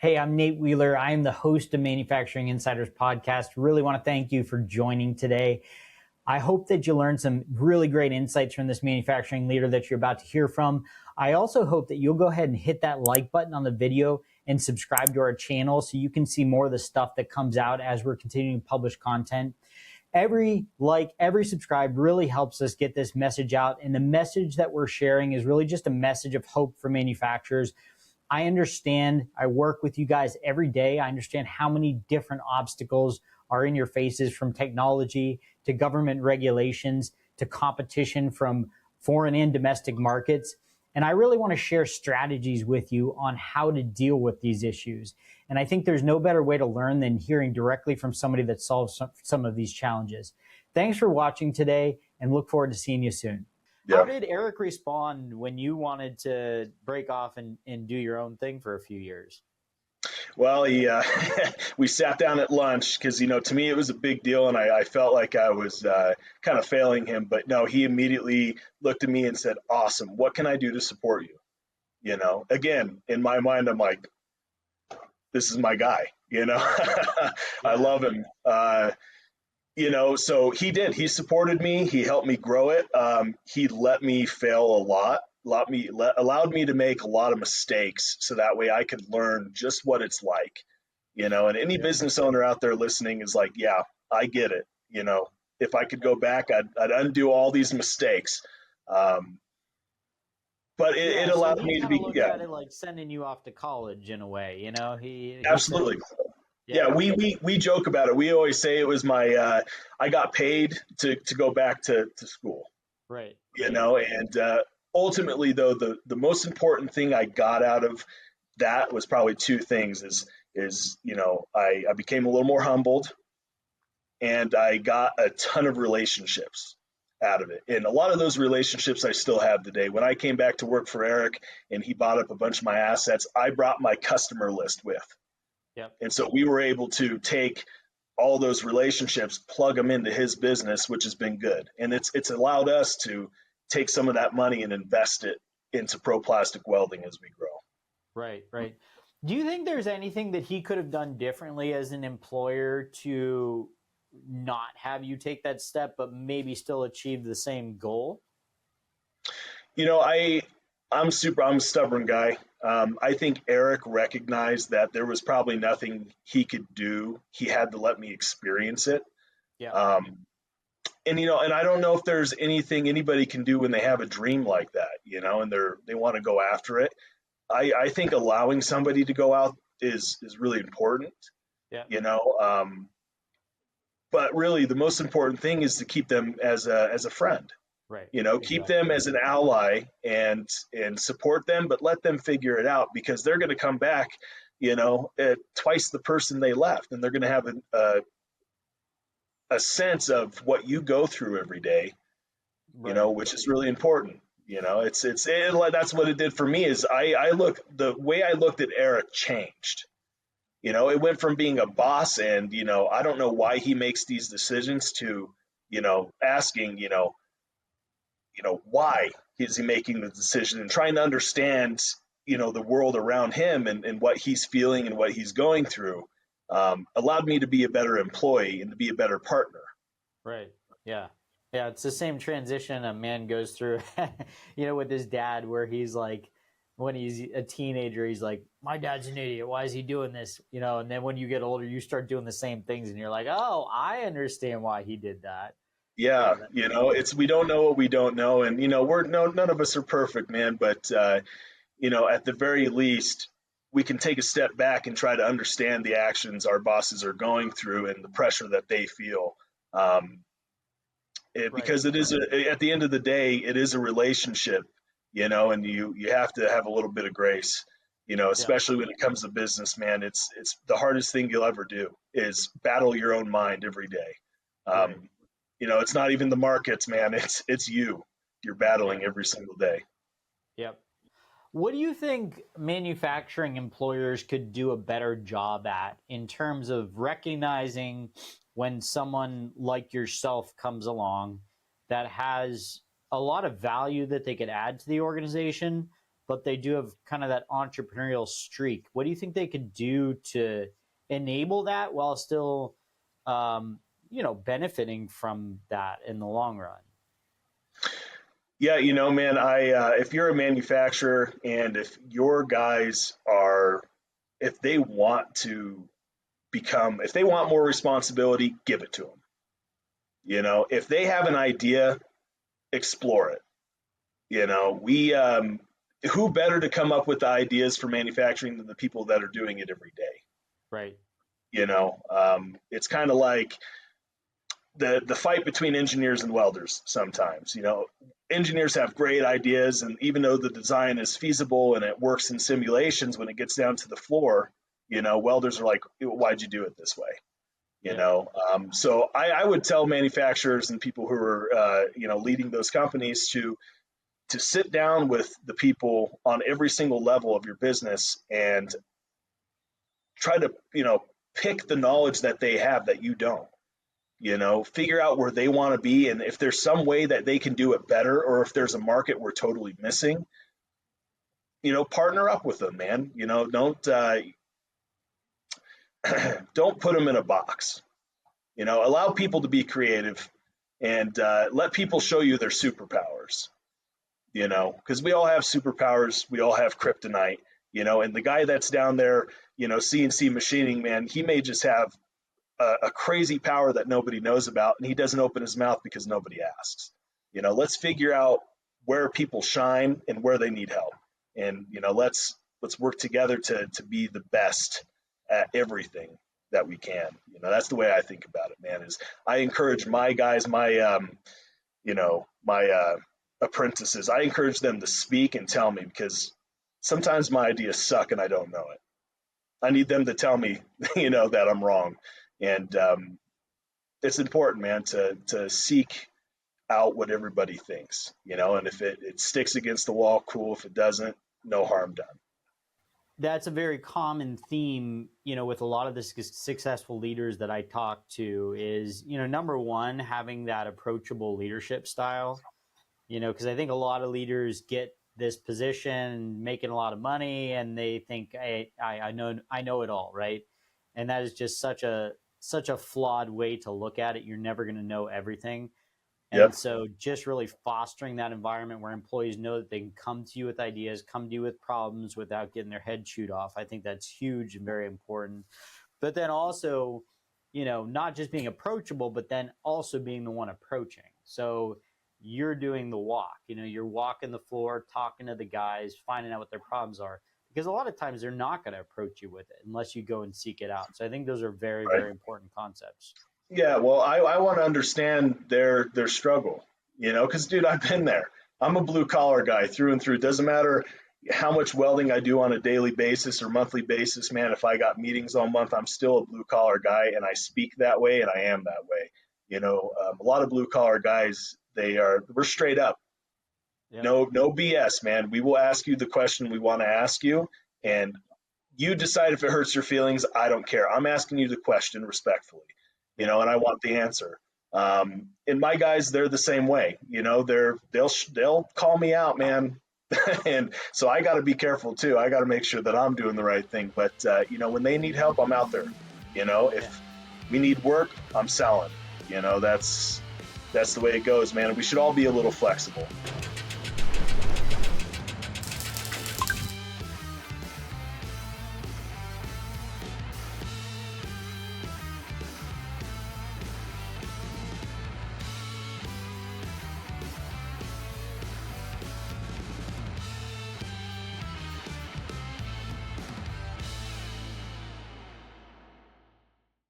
Hey, I'm Nate Wheeler. I am the host of Manufacturing Insiders Podcast. Really want to thank you for joining today. I hope that you learned some really great insights from this manufacturing leader that you're about to hear from. I also hope that you'll go ahead and hit that like button on the video and subscribe to our channel so you can see more of the stuff that comes out as we're continuing to publish content. Every like, every subscribe really helps us get this message out. And the message that we're sharing is really just a message of hope for manufacturers. I understand, I work with you guys every day. I understand how many different obstacles are in your faces, from technology to government regulations to competition from foreign and domestic markets. And I really want to share strategies with you on how to deal with these issues. And I think there's no better way to learn than hearing directly from somebody that solves some of these challenges. Thanks for watching today, and look forward to seeing you soon. Yeah. How did Eric respond when you wanted to break off and do your own thing for a few years? Well, we sat down at lunch because, to me it was a big deal, and I felt like I was kind of failing him. But no, he immediately looked at me and said, "Awesome. What can I do to support you?" Again, in my mind, I'm like, this is my guy, I love him. So he did. He supported me. He helped me grow it. He let me fail a lot, allowed me to make a lot of mistakes so that way I could learn just what it's like, and any business owner out there listening is like, yeah, I get it. If I could go back, I'd undo all these mistakes. But it allowed me to be, at it like sending you off to college in a way, he absolutely. Yeah, we joke about it. We always say it was my I got paid to go back to school. Right. And ultimately though, the most important thing I got out of that was probably two things is I became a little more humbled, and I got a ton of relationships out of it. And a lot of those relationships I still have today. When I came back to work for Eric and he bought up a bunch of my assets, I brought my customer list with. Yep. And so we were able to take all those relationships, plug them into his business, which has been good. And it's allowed us to take some of that money and invest it into Pro Plastic Welding as we grow. Right. Do you think there's anything that he could have done differently as an employer to not have you take that step, but maybe still achieve the same goal? I'm a stubborn guy. I think Eric recognized that there was probably nothing he could do. He had to let me experience it. Yeah. And I don't know if there's anything anybody can do when they have a dream like that, and they want to go after it. I think allowing somebody to go out is really important. Yeah. But really the most important thing is to keep them as a friend. Right. Keep them as an ally and support them, but let them figure it out, because they're going to come back, at twice the person they left, and they're going to have a sense of what you go through every day, right. Which is really important. That's what it did for me. Is the way I looked at Eric changed. It went from being a boss and, I don't know why he makes these decisions, to, asking, why is he making the decision, and trying to understand, the world around him and what he's feeling and what he's going through, allowed me to be a better employee and to be a better partner. Right. Yeah. Yeah. It's the same transition a man goes through, with his dad, where he's like, when he's a teenager, he's like, my dad's an idiot. Why is he doing this? And then when you get older, you start doing the same things and you're like, oh, I understand why he did that. Yeah. We don't know what we don't know. And, none of us are perfect, man. But, at the very least, we can take a step back and try to understand the actions our bosses are going through and the pressure that they feel. Because it is, at the end of the day, it is a relationship, and you have to have a little bit of grace, especially when it comes to business, man. It's the hardest thing you'll ever do is battle your own mind every day. It's not even the markets, man. It's you're battling every single day. Yep. What do you think manufacturing employers could do a better job at in terms of recognizing when someone like yourself comes along that has a lot of value that they could add to the organization, but they do have kind of that entrepreneurial streak. What do you think they could do to enable that while still, benefiting from that in the long run? Yeah, man, if you're a manufacturer and if your guys if they want to if they want more responsibility, give it to them. If they have an idea, explore it. Who better to come up with the ideas for manufacturing than the people that are doing it every day? Right. It's kind of like the fight between engineers and welders sometimes. Engineers have great ideas, and even though the design is feasible and it works in simulations, when it gets down to the floor, welders are like, why'd you do it this way? So I would tell manufacturers and people who are leading those companies to sit down with the people on every single level of your business and try to pick the knowledge that they have that you don't. Figure out where they want to be, and if there's some way that they can do it better, or if there's a market we're totally missing, partner up with them, man. Don't put them in a box. Allow people to be creative, and let people show you their superpowers. Because we all have superpowers, we all have kryptonite. And the guy that's down there, CNC machining, man, he may just have a crazy power that nobody knows about, and he doesn't open his mouth because nobody asks. Let's figure out where people shine and where they need help, and let's work together to be the best at everything that we can. That's the way I think about it, man. Is I encourage my guys, my apprentices, I encourage them to speak and tell me, because sometimes my ideas suck and I don't know it. I need them to tell me, that I'm wrong. And it's important, man, to seek out what everybody thinks, and if it sticks against the wall, cool. If it doesn't, no harm done. That's a very common theme, with a lot of the successful leaders that I talk to is, number one, having that approachable leadership style, because I think a lot of leaders get this position, making a lot of money, and they think, I know it all, right? And that is just such a flawed way to look at it. You're never going to know everything. And Yep. so just really fostering that environment where employees know that they can come to you with ideas, come to you with problems without getting their head chewed off. I think that's huge and very important. But then also, not just being approachable, but then also being the one approaching. So you're doing the walk, you're walking the floor, talking to the guys, finding out what their problems are. Because a lot of times they're not going to approach you with it unless you go and seek it out. So I think those are very, Right. very important concepts. Yeah, well, I want to understand their struggle, because dude, I've been there. I'm a blue collar guy through and through. It doesn't matter how much welding I do on a daily basis or monthly basis, man. If I got meetings all month, I'm still a blue collar guy, and I speak that way, and I am that way. A lot of blue collar guys, we're straight up. Yep. No BS, man. We will ask you the question we want to ask you, and you decide if it hurts your feelings. I don't care. I'm asking you the question respectfully, and I want the answer. And my guys, they're the same way. They'll call me out, man. And so I got to be careful too. I got to make sure that I'm doing the right thing. But when they need help, I'm out there. If we need work, I'm selling. That's the way it goes, man. We should all be a little flexible.